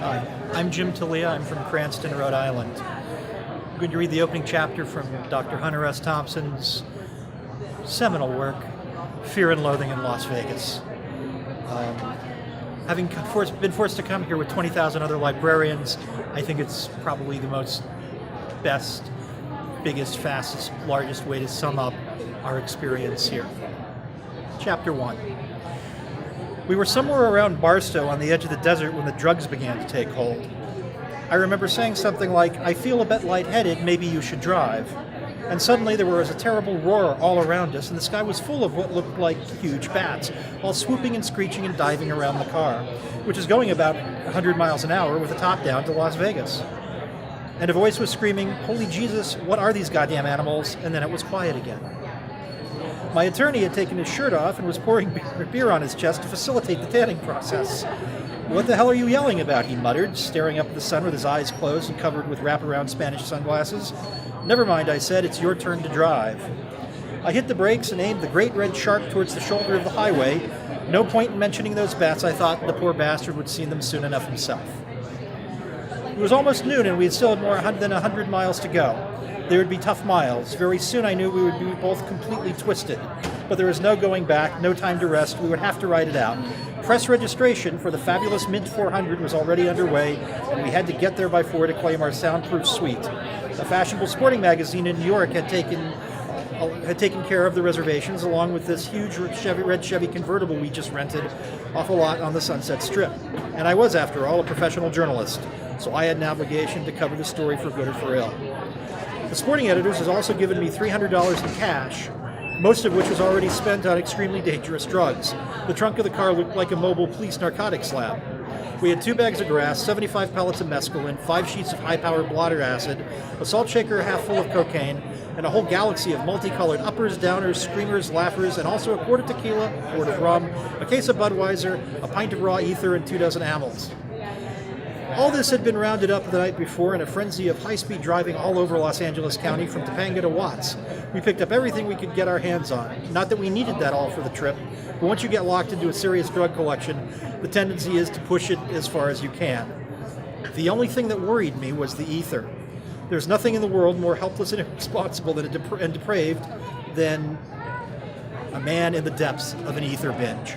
Hi, I'm Jim Teliha. I'm from Cranston, Rhode Island. I'm going to read the opening chapter from Dr. Hunter S. Thompson's seminal work, Fear and Loathing in Las Vegas. Having been forced to come here with 20,000 other librarians, I think it's probably the best, biggest, fastest, largest way to sum up our experience here. Chapter 1. We were somewhere around Barstow on the edge of the desert when the drugs began to take hold. I remember saying something like, "I feel a bit lightheaded, maybe you should drive." And suddenly there was a terrible roar all around us, and the sky was full of what looked like huge bats, all swooping and screeching and diving around the car, which is going about 100 miles an hour with the top down to Las Vegas. And a voice was screaming, "Holy Jesus, what are these goddamn animals?" And then it was quiet again. My attorney had taken his shirt off and was pouring beer on his chest to facilitate the tanning process. "What the hell are you yelling about?" he muttered, staring up at the sun with his eyes closed and covered with wraparound Spanish sunglasses. "Never mind," I said, "it's your turn to drive." I hit the brakes and aimed the great red shark towards the shoulder of the highway. No point in mentioning those bats. I thought the poor bastard would see them soon enough himself. It was almost noon and we had still had more than 100 miles to go. They would be tough miles. Very soon I knew we would be both completely twisted. But there was no going back, no time to rest. We would have to ride it out. Press registration for the fabulous Mint 400 was already underway, and we had to get there by 4 to claim our soundproof suite. A fashionable sporting magazine in New York had taken care of the reservations, along with this huge red Chevy convertible we just rented off a lot on the Sunset Strip. And I was, after all, a professional journalist, so I had an obligation to cover the story for good or for ill. The sporting editors has also given me $300 in cash, most of which was already spent on extremely dangerous drugs. The trunk of the car looked like a mobile police narcotics lab. We had 2 bags of grass, 75 pellets of mescaline, 5 sheets of high-powered blotter acid, a salt shaker half full of cocaine, and a whole galaxy of multicolored uppers, downers, screamers, laughers, and also a quart of tequila, a quart of rum, a case of Budweiser, a pint of raw ether, and 2 dozen amyls. All this had been rounded up the night before in a frenzy of high-speed driving all over Los Angeles County from Topanga to Watts. We picked up everything we could get our hands on. Not that we needed that all for the trip, but once you get locked into a serious drug collection, the tendency is to push it as far as you can. The only thing that worried me was the ether. There's nothing in the world more helpless and irresponsible and depraved than a man in the depths of an ether binge.